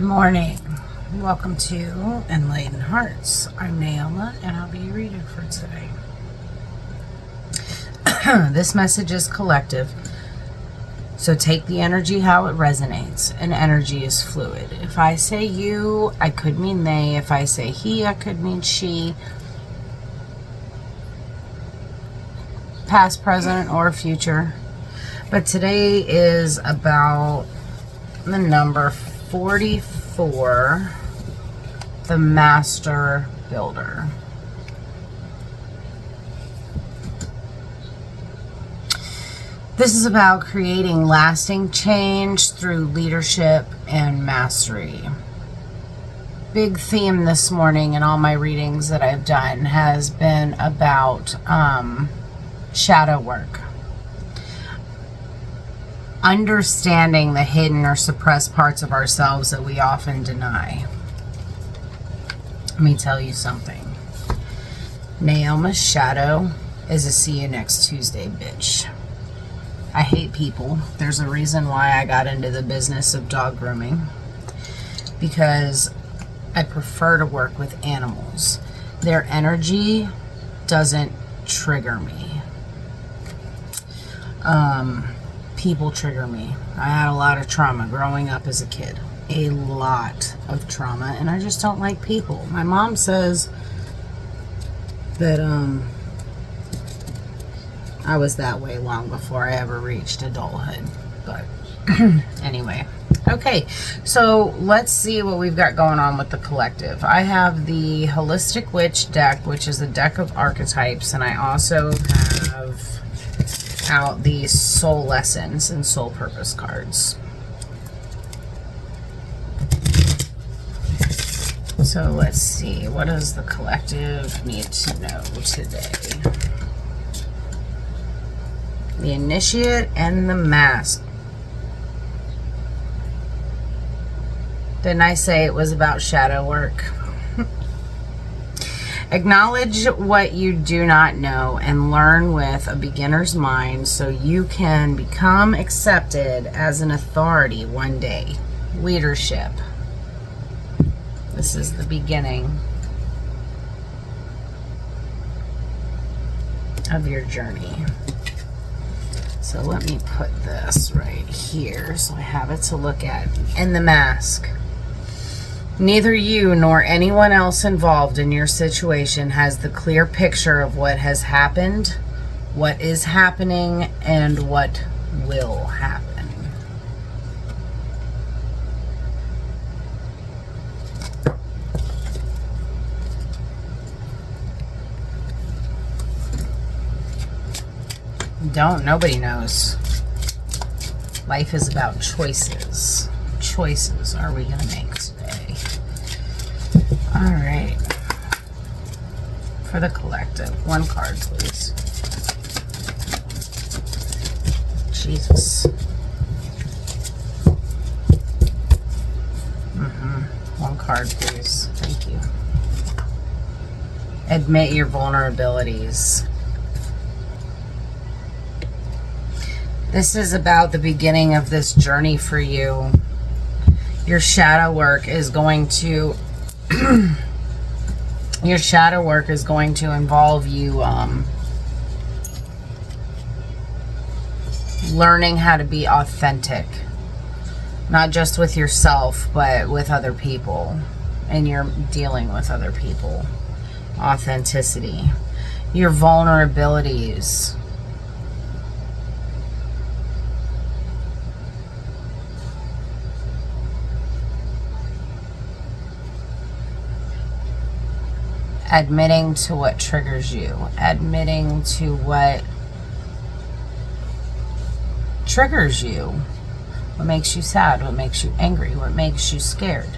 morning. Welcome to Enlightened Hearts. I'm Naoma and I'll be your reader for today. This message is collective, so take the energy how it resonates, and energy is fluid. If I say you, I could mean they. If I say he, I could mean she. Past, present, or future. But today is about the number 44, the Master Builder. This is about creating lasting change through leadership and mastery. Big theme this morning in all my readings that I've done has been about shadow work. Understanding the hidden or suppressed parts of ourselves that we often deny. Let me tell you something. Naoma's shadow is a see you next Tuesday bitch. I hate people. There's a reason why I got into the business of dog grooming. Because I prefer to work with animals. Their energy doesn't trigger me. People trigger me. I had a lot of trauma growing up as a kid. A lot of trauma. And I just don't like people. My mom says that I was that way long before I ever reached adulthood. But anyway. Okay, so let's see what we've got going on with the collective. I have the Holistic Witch deck, which is a deck of archetypes, and I also have out the soul lessons and soul purpose cards. So let's see, what does the collective need to know today? The Initiate and the Mask. Didn't I say it was about shadow work? Acknowledge what you do not know and learn with a beginner's mind so you can become accepted as an authority one day. Leadership. This is the beginning of your journey. So let me put this right here so I have it to look at. And the Mask. Neither you nor anyone else involved in your situation has the clear picture of what has happened, what is happening, and what will happen. Nobody knows. Life is about choices. Choices are we going to make today? All right. For the collective, one card, please. Jesus. One card, please. Thank you. Admit your vulnerabilities. This is about the beginning of this journey for you. Your shadow work is going to involve you learning how to be authentic, not just with yourself but with other people, and you're dealing with other people. Authenticity, your vulnerabilities. Admitting to what triggers you. Admitting to what triggers you. What makes you sad? What makes you angry? What makes you scared?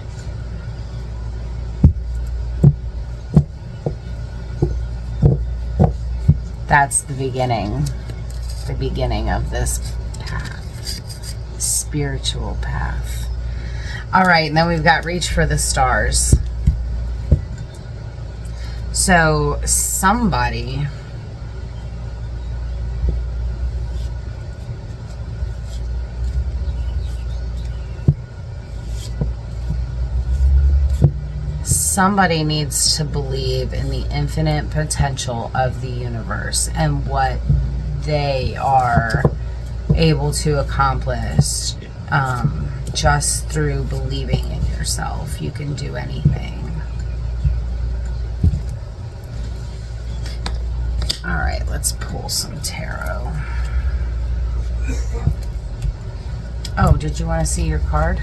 That's the beginning. The beginning of this path. Spiritual path. Alright, and then we've got Reach for the Stars. So somebody somebody needs to believe in the infinite potential of the universe and what they are able to accomplish just through believing in yourself. You can do anything. All right, let's pull some tarot. Oh, did you want to see your card?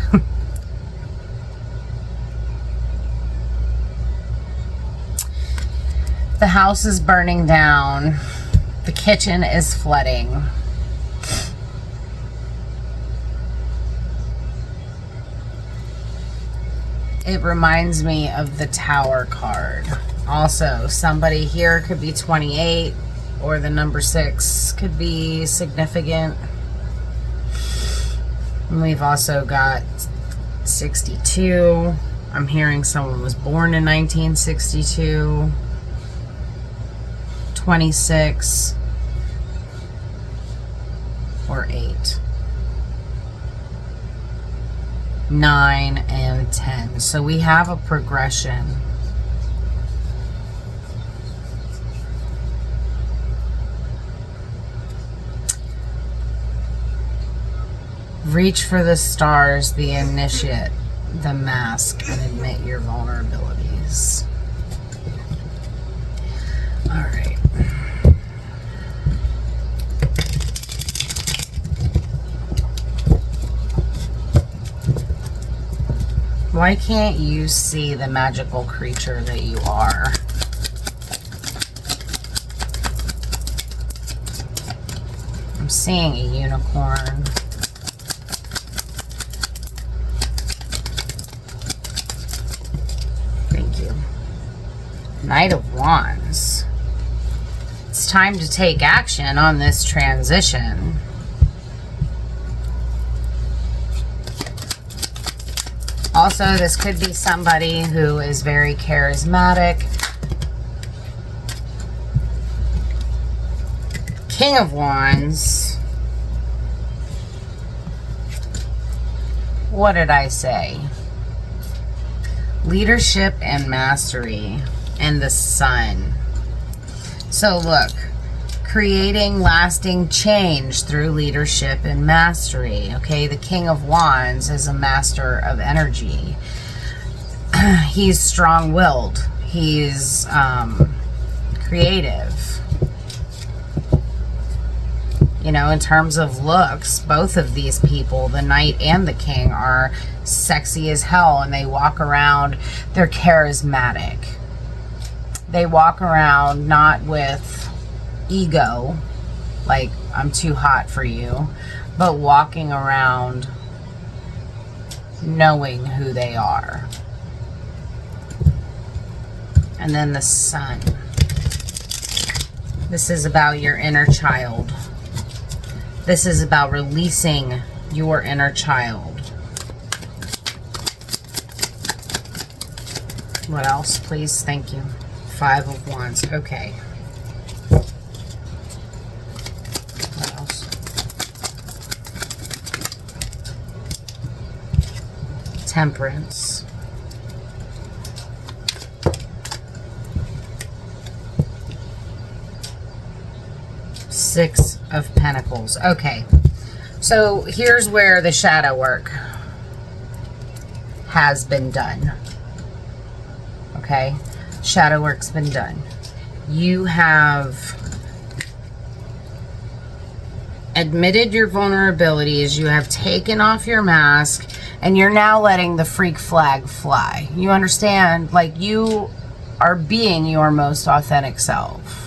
The house is burning down. The kitchen is flooding. It reminds me of the Tower card. Also, somebody here could be 28, or the number 6 could be significant. And we've also got 62. I'm hearing someone was born in 1962. 26 or 8. 9 and 10. So we have a progression. Reach for the stars, the initiate, the mask, and admit your vulnerabilities. All right. Why can't you see the magical creature that you are? I'm seeing a unicorn. Thank you. Knight of Wands. It's time to take action on this transition. Also, this could be somebody who is very charismatic. King of Wands. What did I say? Leadership and mastery. And the Sun. So look, creating lasting change through leadership and mastery. Okay, the King of Wands is a master of energy. He's strong-willed. He's creative. You know, in terms of looks, both of these people, the Knight and the King, are sexy as hell, and they walk around, they're charismatic. They walk around not with ego, like I'm too hot for you, but walking around knowing who they are. And then the Sun. This is about your inner child. This is about releasing your inner child. What else, please? Thank you. 5 of Wands. Okay. What else? Temperance. Six of Pentacles. Okay. So here's where the shadow work has been done. Okay. Shadow work's been done. You have admitted your vulnerabilities. You have taken off your mask, and you're now letting the freak flag fly. You understand? Like, you are being your most authentic self.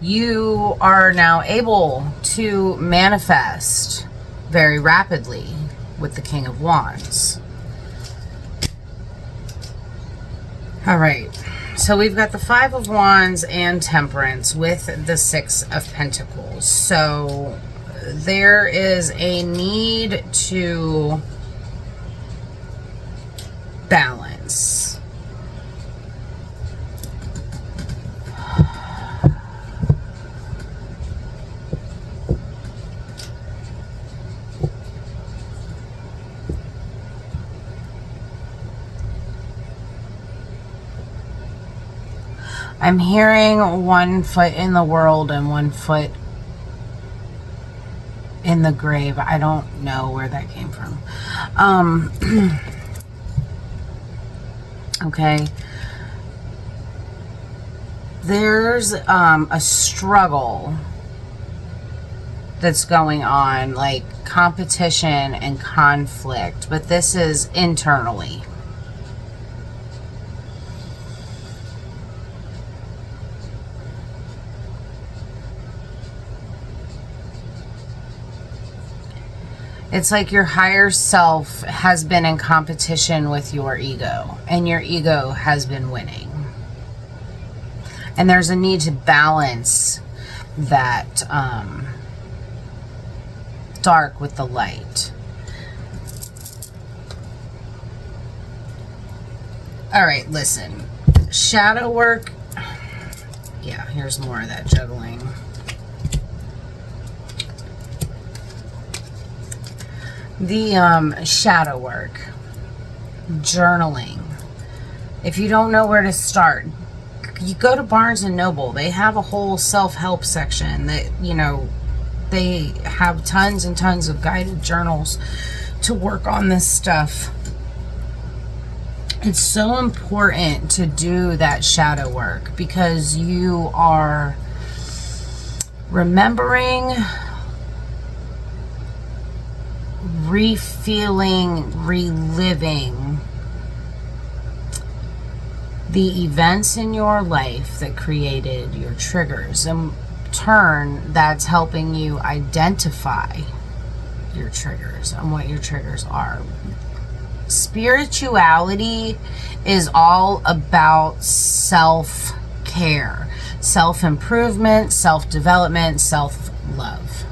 You are now able to manifest very rapidly with the King of Wands. All right, so we've got the 5 of Wands and Temperance with the 6 of Pentacles. So there is a need to balance. I'm hearing 1 foot in the world and 1 foot in the grave. I don't know where that came from. Okay. There's a struggle that's going on, like competition and conflict, but this is internally. It's like your higher self has been in competition with your ego, and your ego has been winning. And there's a need to balance that dark with the light. All right, listen. Shadow work. Yeah, here's more of that juggling. The shadow work, journaling. If you don't know where to start, you go to Barnes and Noble. They have a whole self-help section that, you know, they have tons and tons of guided journals to work on this stuff. It's so important to do that shadow work because you are remembering, refeeling, reliving the events in your life that created your triggers. In turn, that's helping you identify your triggers and what your triggers are. Spirituality is all about self-care, self-improvement, self-development, self-love.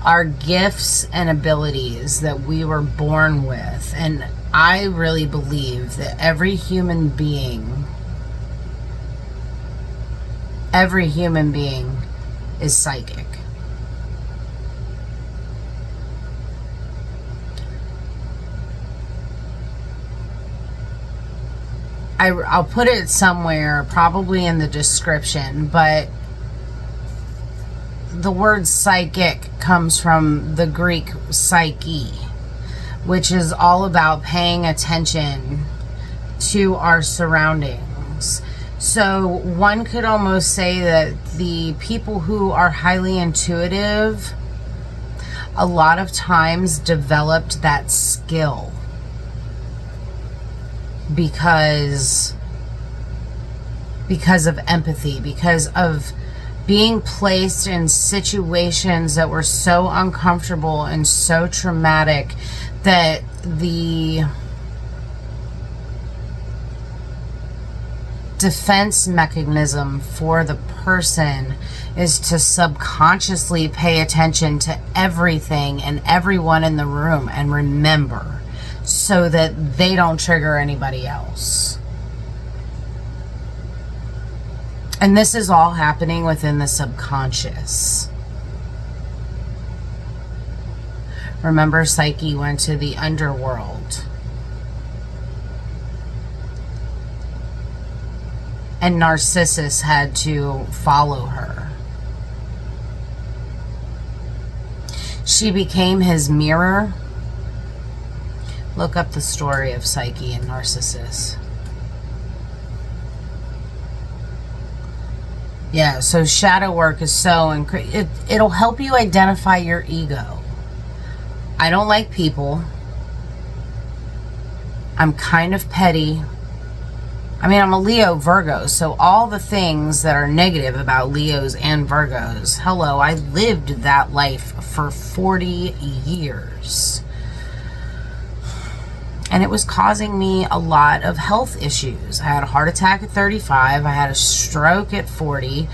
Our gifts and abilities that we were born with, and I really believe that every human being is psychic. I'll put it somewhere, probably in the description, but the word psychic comes from the Greek psyche, which is all about paying attention to our surroundings. So one could almost say that the people who are highly intuitive a lot of times developed that skill because of empathy, because of being placed in situations that were so uncomfortable and so traumatic that the defense mechanism for the person is to subconsciously pay attention to everything and everyone in the room and remember so that they don't trigger anybody else. And this is all happening within the subconscious. Remember, Psyche went to the underworld. And Narcissus had to follow her. She became his mirror. Look up the story of Psyche and Narcissus. Yeah, so shadow work is so it'll help you identify your ego. I don't like people. I'm kind of petty. I mean, I'm a Leo Virgo, so all the things that are negative about Leos and Virgos, hello, I lived that life for 40 years. And it was causing me a lot of health issues. I had a heart attack at 35. I had a stroke at 40.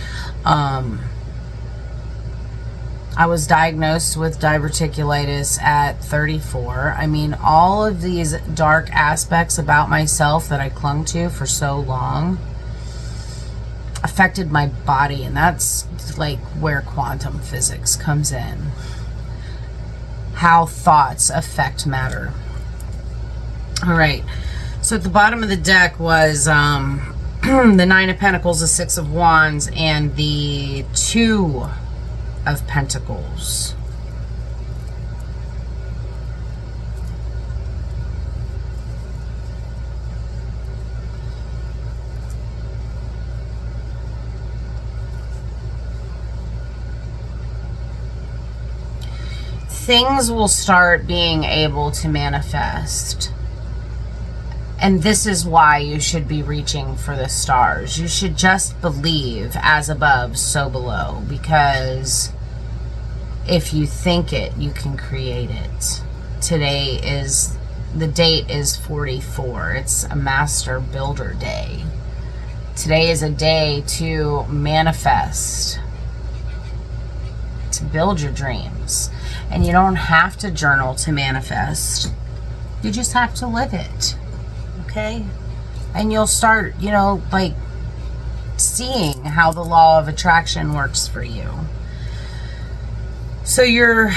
I was diagnosed with diverticulitis at 34. I mean, all of these dark aspects about myself that I clung to for so long affected my body. And that's like where quantum physics comes in. How thoughts affect matter. All right. So at the bottom of the deck was the Nine of Pentacles, the Six of Wands, and the Two of Pentacles. Things will start being able to manifest. And this is why you should be reaching for the stars. You should just believe, as above, so below. Because if you think it, you can create it. Today is, the date is 44. It's a Master Builder Day. Today is a day to manifest, to build your dreams. And you don't have to journal to manifest. You just have to live it. Okay? And you'll start, you know, like seeing how the law of attraction works for you. So your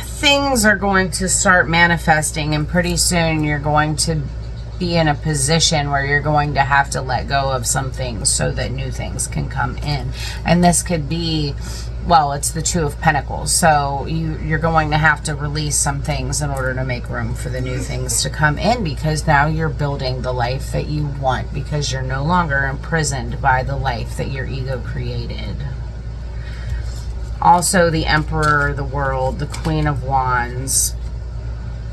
things are going to start manifesting, and pretty soon you're going to be in a position where you're going to have to let go of some things so that new things can come in. And this could be, well, it's the Two of Pentacles. So you're going to have to release some things in order to make room for the new things to come in, because now you're building the life that you want, because you're no longer imprisoned by the life that your ego created. Also, the Emperor, the World, the Queen of Wands.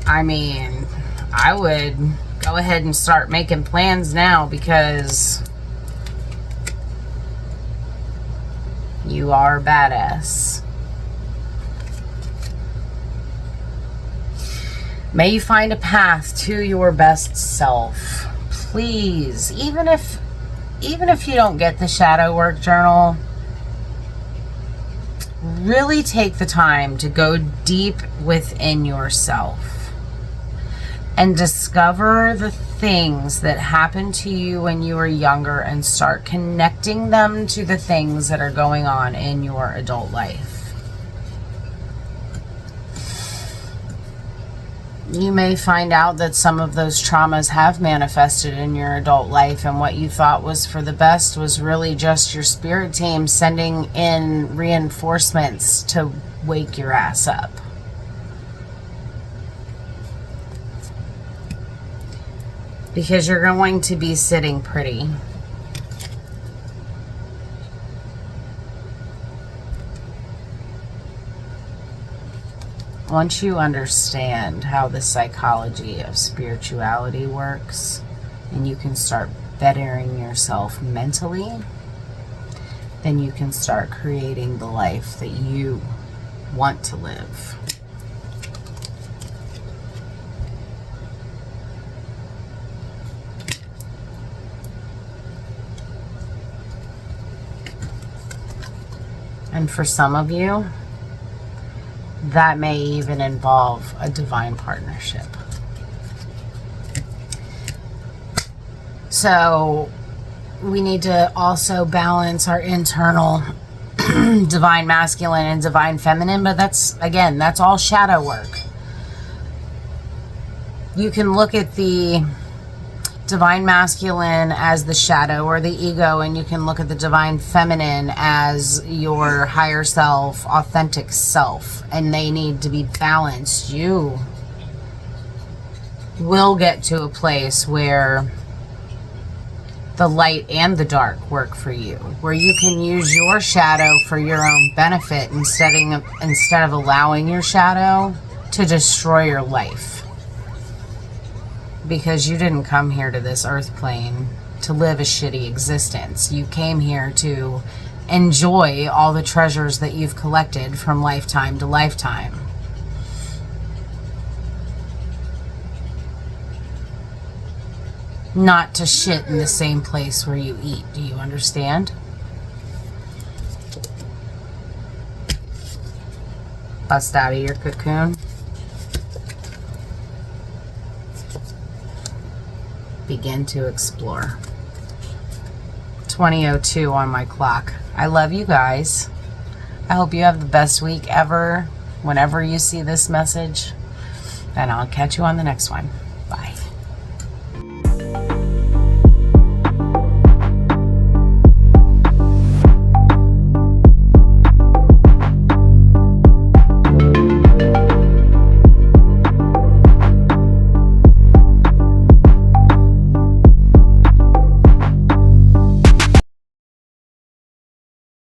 I mean, I would go ahead and start making plans now, because you are badass. May you find a path to your best self. Please, even if you don't get the shadow work journal, really take the time to go deep within yourself and discover the things that happened to you when you were younger, and start connecting them to the things that are going on in your adult life. You may find out that some of those traumas have manifested in your adult life, and what you thought was for the best was really just your spirit team sending in reinforcements to wake your ass up. Because you're going to be sitting pretty. Once you understand how the psychology of spirituality works, and you can start bettering yourself mentally, then you can start creating the life that you want to live. And for some of you, that may even involve a divine partnership. So we need to also balance our internal divine masculine and divine feminine, but that's, again, that's all shadow work. You can look at the divine masculine as the shadow or the ego, and you can look at the divine feminine as your higher self, authentic self, and they need to be balanced. You will get to a place where the light and the dark work for you, where you can use your shadow for your own benefit instead of allowing your shadow to destroy your life. Because you didn't come here to this earth plane to live a shitty existence. You came here to enjoy all the treasures that you've collected from lifetime to lifetime. Not to shit in the same place where you eat. Do you understand? Bust out of your cocoon. Begin to explore. 20:02 on my clock. I love you guys. I hope you have the best week ever whenever you see this message, and I'll catch you on the next one.